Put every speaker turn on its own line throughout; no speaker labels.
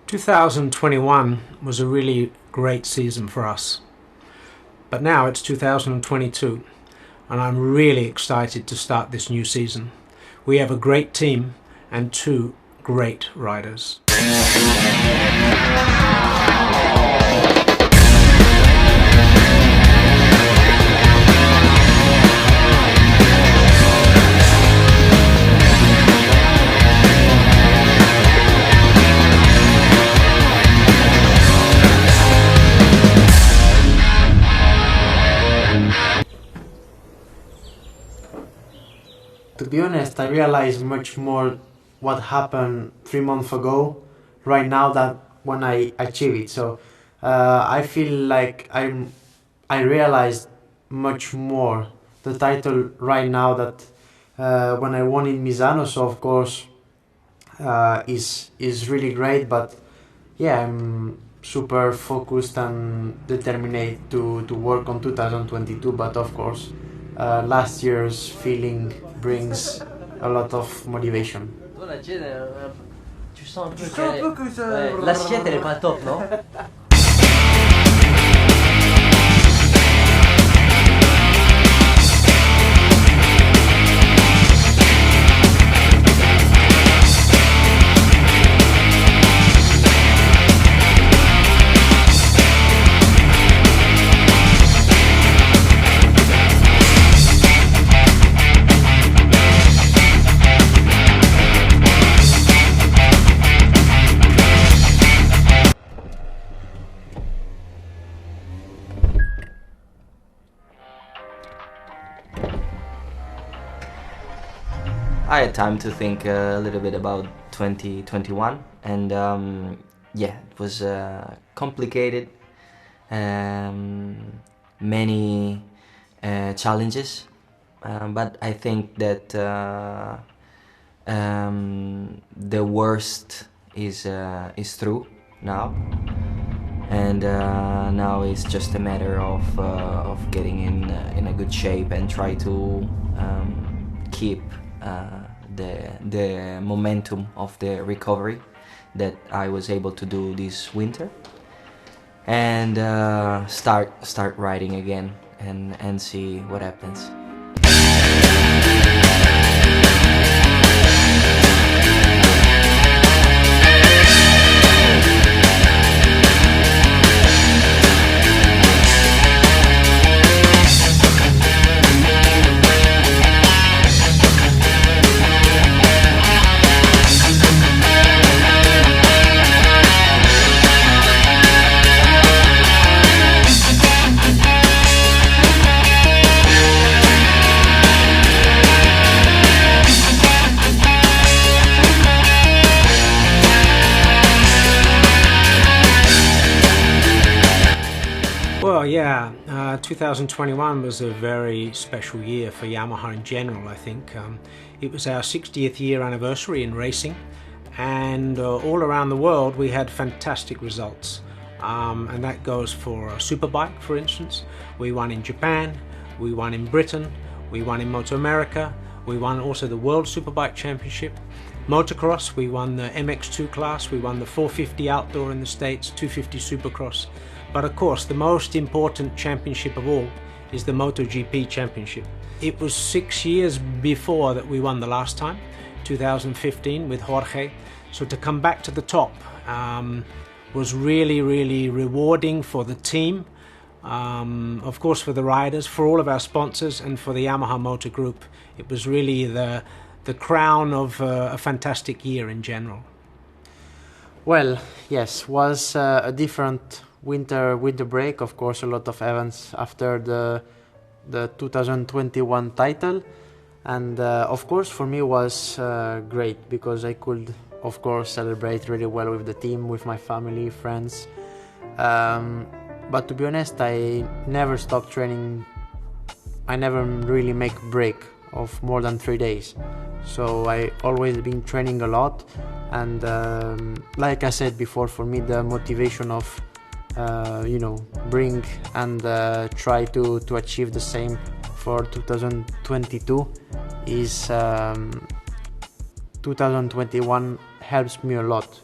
2021 was a really great season for us, but now it's 2022 and I'm really excited to start this new season. We have a great team and two great riders.
To be honest, I realized much more what happened 3 months ago right now than when I achieved it. So I feel like I realized much more the title right now that when I won in Misano. So of course is really great, but yeah, I'm super focused and determined to work on 2022. But of course, last year's feeling brings a lot of motivation.
Tu sens un peu que l'assiette elle est pas top, non? I had time to think a little bit about 2021, and yeah, it was complicated, many challenges, but I think that the worst is through now, and now it's just a matter of getting in a good shape and try to keep the momentum of the recovery that I was able to do this winter, and start riding again and see what happens.
Well, yeah, 2021 was a very special year for Yamaha in general, I think. It was our 60th year anniversary in racing, and all around the world we had fantastic results. And that goes for a superbike, for instance. We won in Japan, we won in Britain, we won in Moto America, we won also the World Superbike Championship. Motocross, we won the MX2 class, we won the 450 outdoor in the States, 250 Supercross. But of course, the most important championship of all is the MotoGP championship. It was 6 years before that we won the last time, 2015 with Jorge. So to come back to the top was really, really rewarding for the team, of course for the riders, for all of our sponsors, and for the Yamaha Motor Group. It was really the crown of a fantastic year in general.
Well, yes, was a different winter break. Of course, a lot of events after the 2021 title, and of course for me was great because I could of course celebrate really well with the team, with my family, friends, but to be honest, I never stopped training. I never really make break of more than 3 days, so I always been training a lot, and like I said before, for me the motivation of bring and try to achieve the same for 2022 is 2021 helps me a lot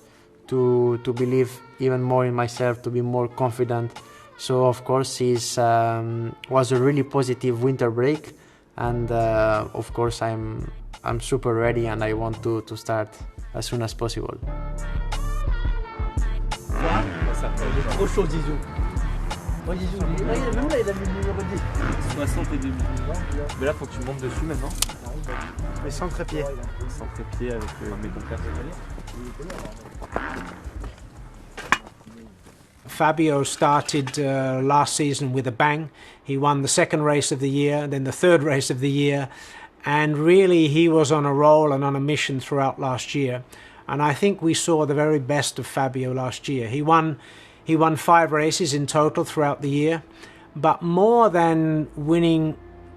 to believe even more in myself, to be more confident. So of course it was a really positive winter break, and of course I'm super ready and I want to start as soon as possible.
Ça fait trop chaud, Zizou. Oh, Zizou, même là, il a mis le numéro 10. 60 et demi. Mais là, faut que tu montes dessus maintenant.
Mais sans trépied.
Sans trépied avec mes compères.
Fabio started last season with a bang. He won the second race of the year, then the third race of the year, and really he was on a roll and on a mission throughout last year. And I think we saw the very best of Fabio last year. He won 5 races in total throughout the year, but more than winning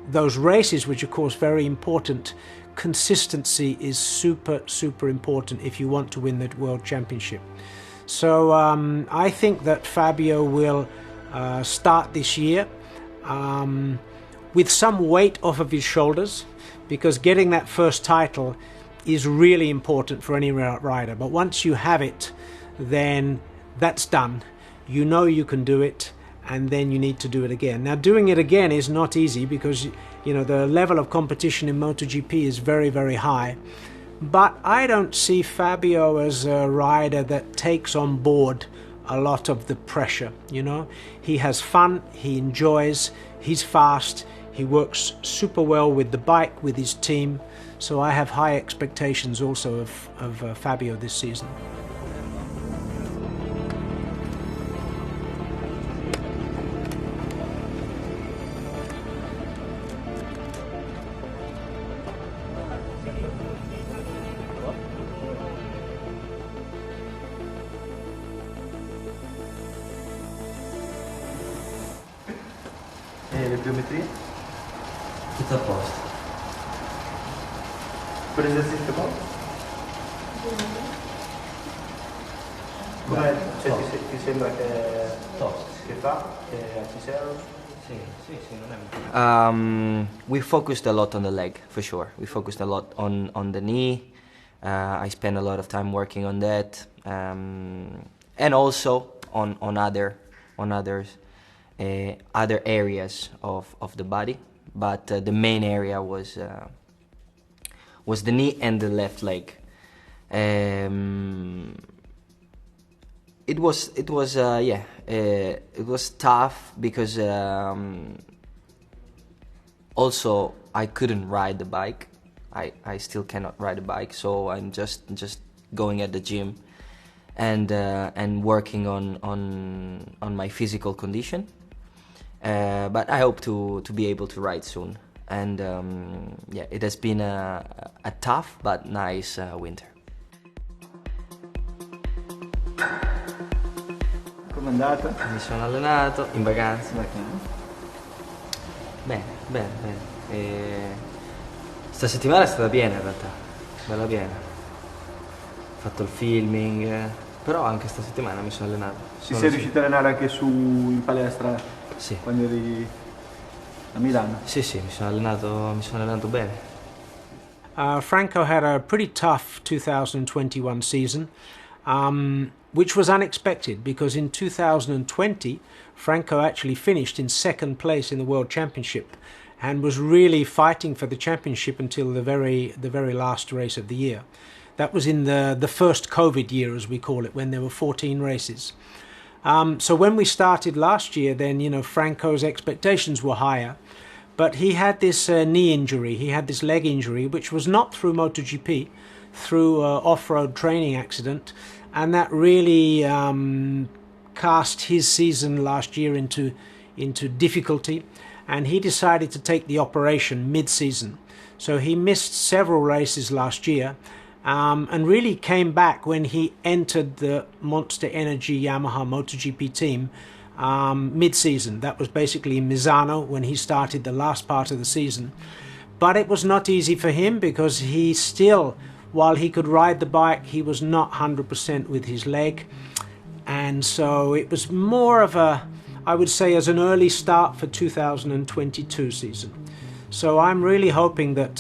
those races, which of course very important, consistency is super important if you want to win the World Championship. So I think that Fabio will start this year with some weight off of his shoulders, because getting that first title is really important for any rider. But once you have it, then that's done. You know you can do it, and then you need to do it again. Now, doing it again is not easy because, you know, the level of competition in MotoGP is very high. But I don't see Fabio as a rider that takes on board a lot of the pressure, you know. He has fun, he enjoys, he's fast, he works super well with the bike, with his team. So I have high expectations also of Fabio this season.
E le pliometrie?
Tutto a posto.
Per l'esercizio qua? Com'è? Cioè, ti sembra che fa? Che ci serve?
Sì, non è we focused a lot on the leg, for sure. We focused a lot on the knee. I spent a lot of time working on that, and also on other areas of the body. But the main area was the knee and the left leg. It was tough because also I couldn't ride the bike. I still cannot ride a bike, so I'm just going at the gym and working on my physical condition. But I hope to be able to ride soon. And it has been a tough but nice winter.
Com'è andata?
Mi sono allenato in vacanza. Bene. Sta settimana è stata piena in realtà, bella piena. Ho fatto il filming, però anche sta settimana mi sono allenato.
Ti sei riuscito a allenare anche in palestra?
Sì.
Quando eri a Milano?
Sì, mi sono allenato bene.
Franco had a pretty tough 2021 season, which was unexpected because in 2020 Franco actually finished in second place in the World Championship and was really fighting for the championship until the very last race of the year. That was in the first COVID year, as we call it, when there were 14 races. So when we started last year, then, you know, Franco's expectations were higher, but he had this knee injury, he had this leg injury, which was not through MotoGP, through off-road training accident, and that really cast his season last year into difficulty, and he decided to take the operation mid-season. So he missed several races last year, and really came back when he entered the Monster Energy Yamaha MotoGP team mid-season. That was basically in Misano when he started the last part of the season. But it was not easy for him because he still, while he could ride the bike, he was not 100% with his leg. And so it was more of a, I would say, as an early start for 2022 season. So I'm really hoping that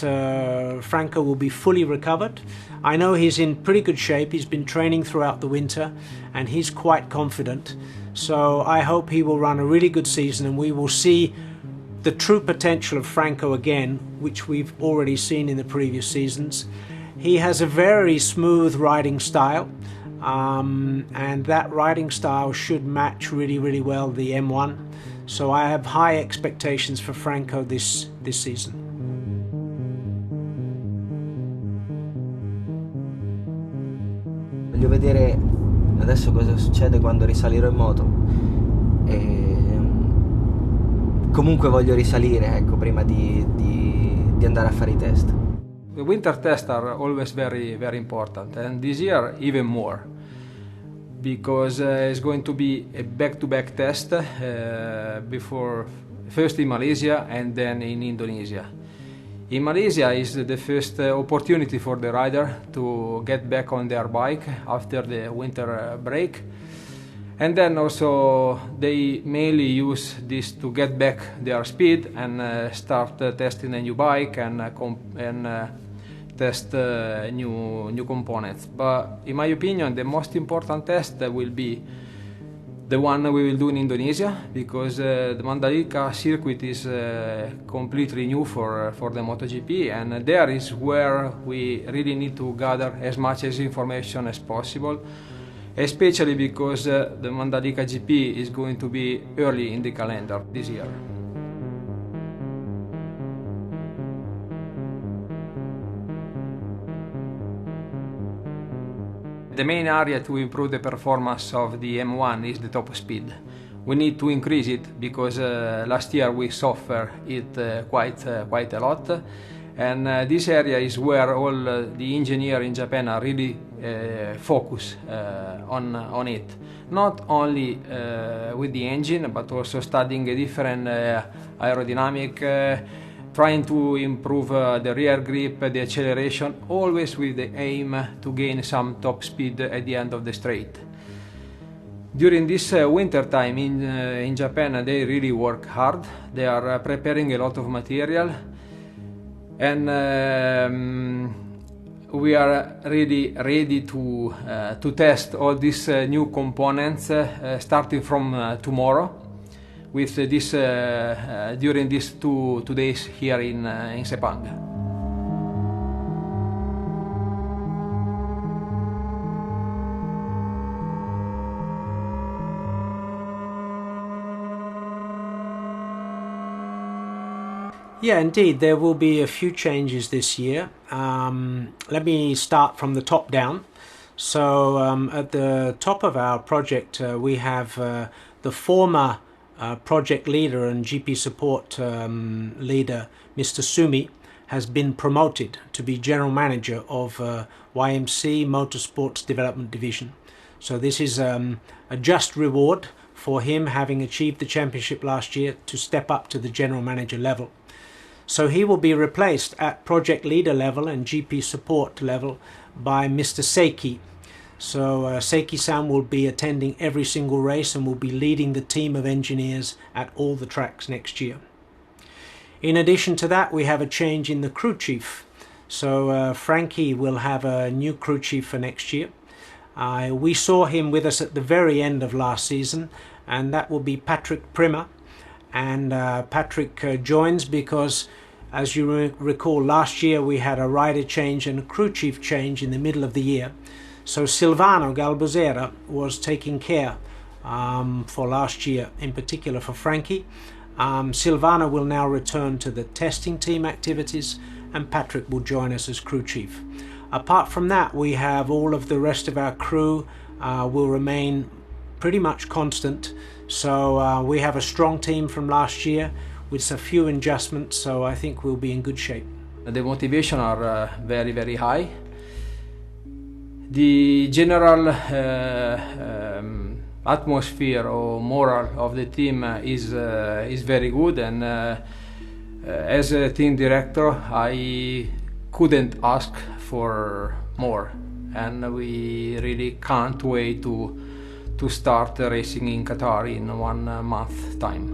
Franco will be fully recovered. I know he's in pretty good shape. He's been training throughout the winter and he's quite confident. So I hope he will run a really good season and we will see the true potential of Franco again, which we've already seen in the previous seasons. He has a very smooth riding style, and that riding style should match really well the M1. So I have high expectations for Franco this season.
Voglio vedere adesso cosa succede quando risalirò in moto. Comunque voglio risalire, ecco, prima di andare a fare i test.
The winter tests are always very important, and this year even more, because it's going to be a back-to-back test before first in Malaysia and then in Indonesia. In Malaysia is the first opportunity for the rider to get back on their bike after the winter break. And then also they mainly use this to get back their speed and start testing a new bike and test new components. But in my opinion, the most important test will be the one we will do in Indonesia, because the Mandalika circuit is completely new for the MotoGP, and there is where we really need to gather as much information as possible. Especially because the Mandalika GP is going to be early in the calendar this year. The main area to improve the performance of the M1 is the top speed. We need to increase it because last year we suffered it quite a lot. And this area is where all the engineers in Japan are really focused on it. Not only with the engine, but also studying a different aerodynamic, trying to improve the rear grip, the acceleration, always with the aim to gain some top speed at the end of the straight. During this winter time in Japan, they really work hard. They are preparing a lot of material. And we are really ready to test all these new components starting from tomorrow, with this during these two days here in Sepang.
Yeah, indeed, there will be a few changes this year. Let me start from the top down. So at the top of our project, we have the former project leader and GP support leader, Mr. Sumi, has been promoted to be general manager of YMC Motorsports Development Division. So this is a just reward for him, having achieved the championship last year, to step up to the general manager level. So he will be replaced at project leader level and GP support level by Mr. Seiki. So Seiki-san will be attending every single race and will be leading the team of engineers at all the tracks next year. In addition to that, we have a change in the crew chief. So Frankie will have a new crew chief for next year. We saw him with us at the very end of last season, and that will be Patrick Primer. And Patrick joins because, as you recall, last year we had a rider change and a crew chief change in the middle of the year. So Silvano Galbuzera was taking care for last year, in particular for Frankie. Silvano will now return to the testing team activities, and Patrick will join us as crew chief. Apart from that, we have all of the rest of our crew will remain pretty much constant. So we have a strong team from last year with a few adjustments, so I think we'll be in good shape.
The motivation are very high. The general atmosphere or moral of the team is very good, and as a team director I couldn't ask for more, and we really can't wait to start racing in Qatar in 1 month time.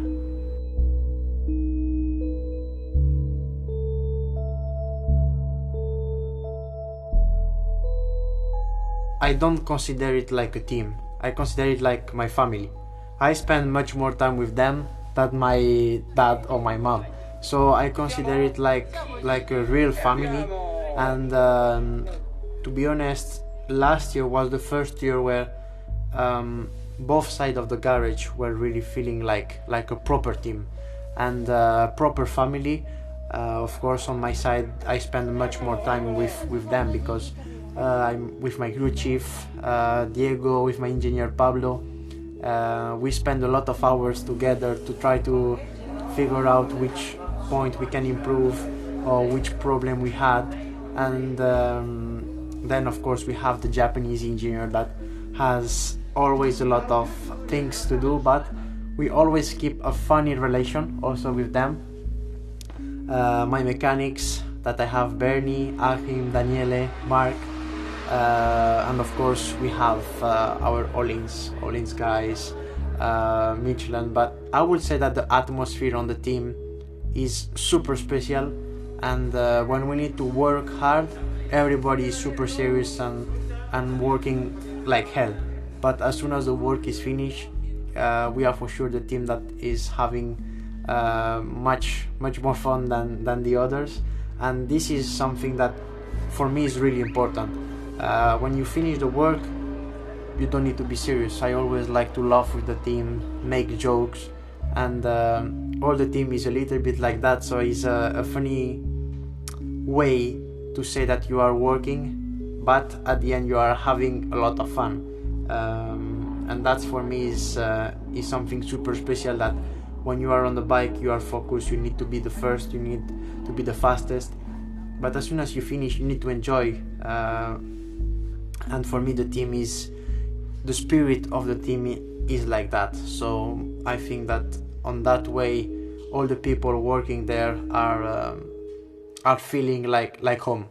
I don't consider it like a team. I consider it like my family. I spend much more time with them than my dad or my mom. So I consider it like a real family. And to be honest, last year was the first year where both sides of the garage were really feeling like a proper team and proper family. Of course, on my side, I spend much more time with them because I'm with my crew chief Diego, with my engineer Pablo. We spend a lot of hours together to try to figure out which point we can improve or which problem we had. And then of course we have the Japanese engineer that has always a lot of things to do, but we always keep a funny relation also with them. My mechanics that I have: Bernie, Achim, Daniele, Mark, and of course we have our Olins guys, Michelin. But I would say that the atmosphere on the team is super special, and when we need to work hard, everybody is super serious and working like hell. But as soon as the work is finished, we are for sure the team that is having much more fun than the others. And this is something that for me is really important. When you finish the work, you don't need to be serious. I always like to laugh with the team, make jokes, and all the team is a little bit like that. So it's a funny way to say that you are working, but at the end you are having a lot of fun. And that's for me is something super special, that when you are on the bike you are focused, you need to be the first, you need to be the fastest, but as soon as you finish you need to enjoy. And for me the spirit of the team is like that. So I think that on that way all the people working there are feeling like home.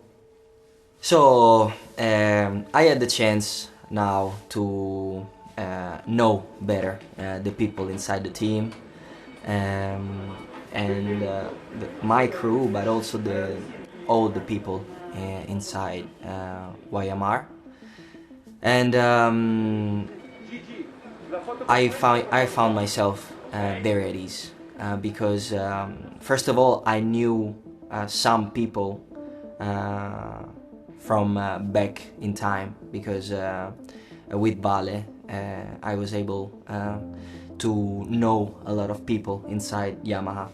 So I had the chance now to know better the people inside the team, and my crew, but also all the people inside YMR. And I found myself very at ease because first of all I knew some people from back in time, because with Vale I was able to know a lot of people inside Yamaha.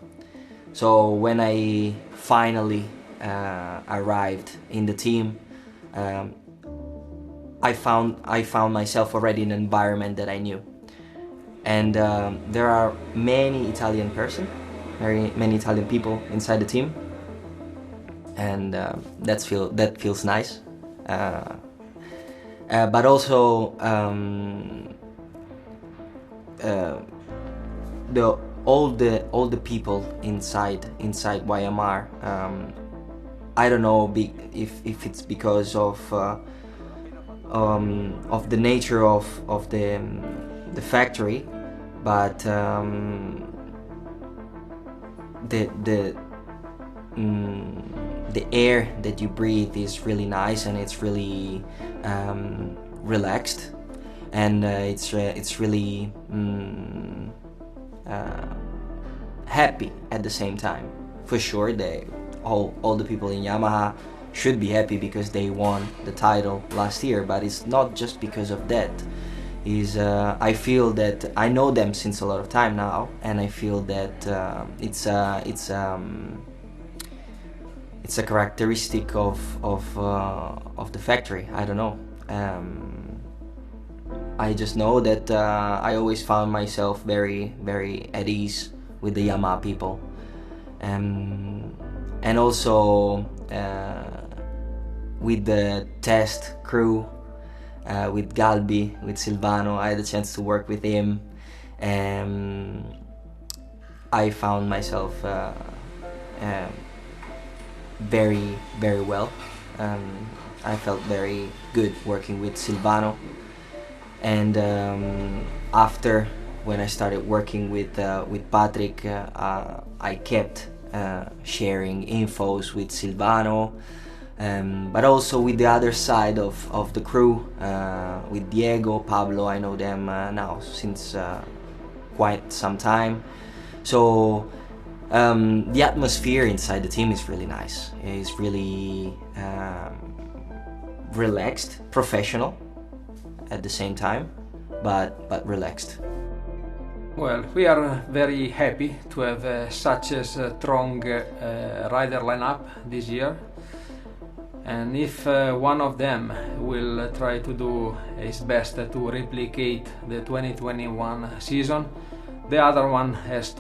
So when I finally arrived in the team, I found myself already in an environment that I knew, and there are many Italian people inside the team, and that feels nice. But also all the people inside YMR. I don't know if it's because of the nature of the factory, but the air that you breathe is really nice, and it's really relaxed, and it's really happy at the same time. For sure, all the people in Yamaha should be happy because they won the title last year, but it's not just because of that. I feel that I know them since a lot of time now, and I feel that it's a characteristic of the factory. I don't know. I just know that I always found myself very, very at ease with the Yamaha people, and also with the test crew, with Galbi, with Silvano. I had a chance to work with him, and I found myself very, very well. I felt very good working with Silvano, and after, when I started working with Patrick, I kept sharing infos with Silvano, but also with the other side of the crew, with Diego, Pablo. I know them now since quite some time. So the atmosphere inside the team is really nice. It's really relaxed, professional at the same time, but relaxed.
Well, we are very happy to have such a strong rider lineup this year. And if one of them will try to do his best to replicate the 2021 season, the other one has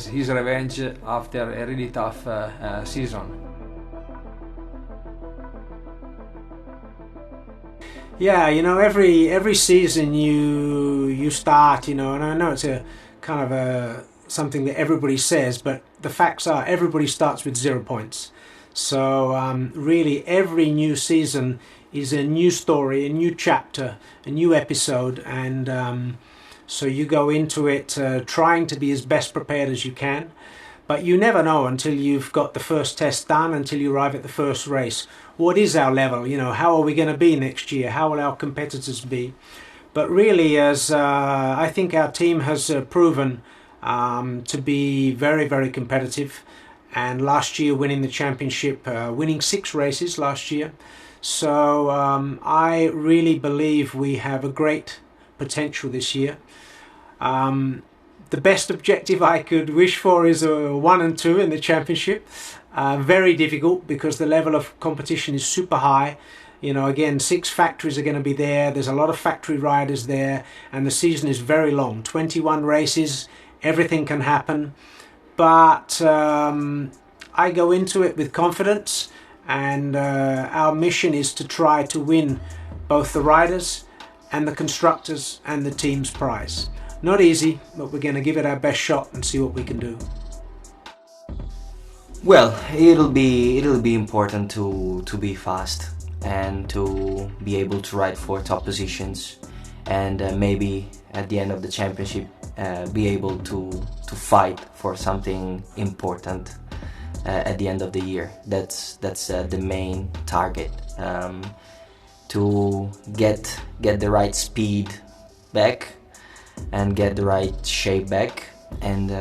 his revenge after a really tough season.
Yeah, you know, every season you start, you know, and I know it's a kind of something that everybody says, but the facts are everybody starts with 0 points. So really every new season is a new story, a new chapter, a new episode, and so you go into it trying to be as best prepared as you can. But you never know until you've got the first test done, until you arrive at the first race. What is our level? You know, how are we going to be next year? How will our competitors be? But really, as I think our team has proven to be very, very competitive. And last year winning the championship, winning 6 races last year. So I really believe we have a great potential this year. The best objective I could wish for is 1 and 2 in the championship. Very difficult because the level of competition is super high. You know, again, 6 factories are going to be there. There's a lot of factory riders there, and the season is very long. 21 races, everything can happen. But I go into it with confidence, and our mission is to try to win both the riders and the constructors and the team's prize. Not easy, but we're going to give it our best shot and see what we can do.
Well, it'll be important to be fast and to be able to ride for top positions, and maybe at the end of the championship be able to fight for something important at the end of the year. That's the main target, to get the right speed back and get the right shape back, and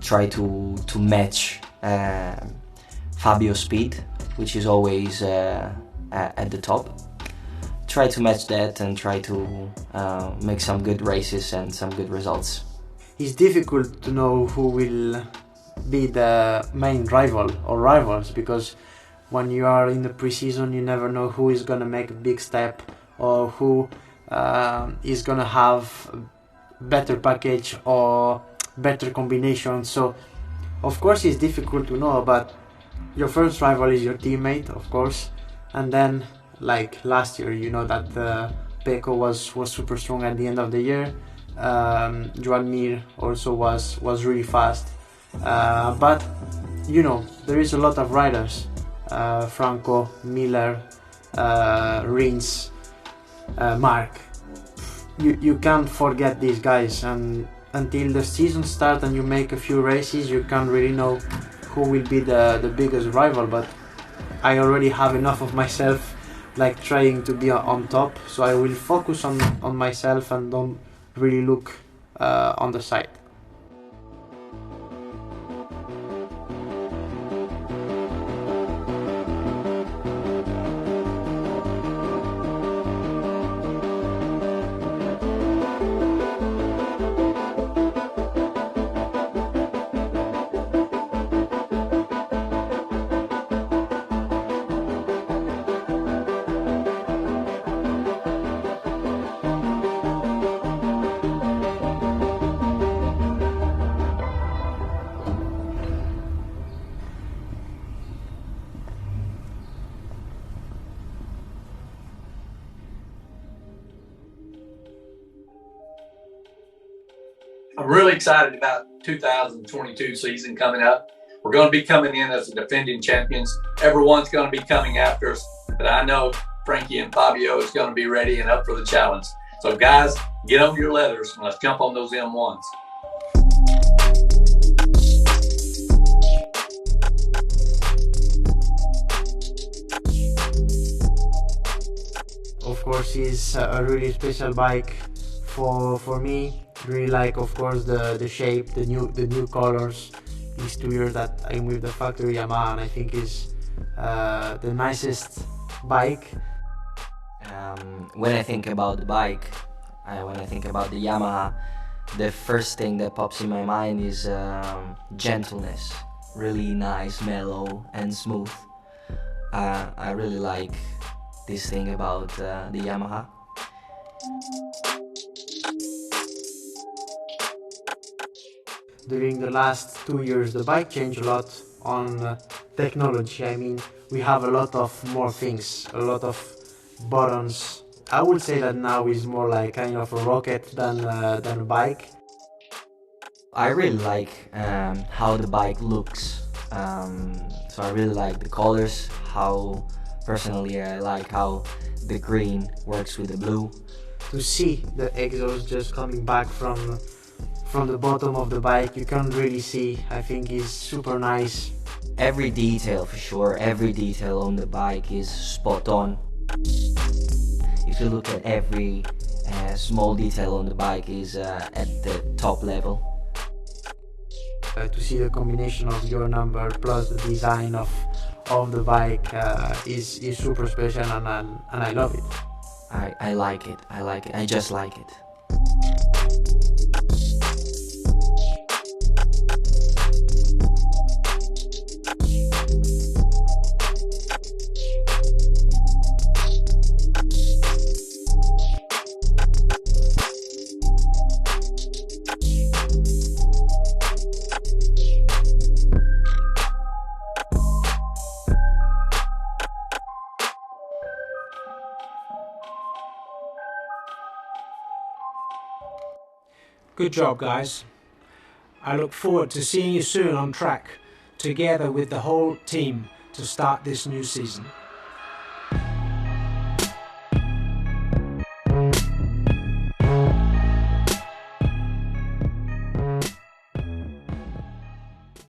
try to match Fabio's speed, which is always at the top. Try to match that and try to make some good races and some good results.
It's difficult to know who will be the main rival or rivals, because when you are in the pre-season you never know who is going to make a big step or who is going to have better package or better combination. So of course it's difficult to know, but your first rival is your teammate, of course, and then like last year, you know that Pecco was super strong at the end of the year. Joan Mir also was really fast, but you know there is a lot of riders, Franco, Miller, Rins, Mark. You can't forget these guys, and until the season starts and you make a few races, you can't really know who will be the biggest rival. But I already have enough of myself, like trying to be on top, so I will focus on myself and don't really look on the side.
I'm really excited about 2022 season coming up. We're going to be coming in as the defending champions. Everyone's going to be coming after us, but I know Frankie and Fabio is going to be ready and up for the challenge. So guys, get on your leathers and let's jump on those M1s.
course, is a really special bike for me. Really like, of course, the shape, the new colors. These 2 years that I'm with the factory Yamaha, and I think is the nicest bike.
When I think about the bike, when I think about the Yamaha, the first thing that pops in my mind is gentleness. Really nice, mellow, and smooth. I really like this thing about the Yamaha.
During the last 2 years, the bike changed a lot on technology. I mean, we have a lot of more things, a lot of buttons. I would say that now is more like kind of a rocket than a bike.
I really like how the bike looks. So I really like the colors, how personally I like how the green works with the blue.
To see the exhaust just coming back from the bottom of the bike, you can't really see. I think is super nice.
Every detail, for sure, every detail on the bike is spot on. If you look at every small detail on the bike is at the top level.
To see the combination of your number plus the design of the bike is super special, and I love it.
I like it, I just like it.
Good job, guys. I look forward to seeing you soon on track, together with the whole team, to start this new season.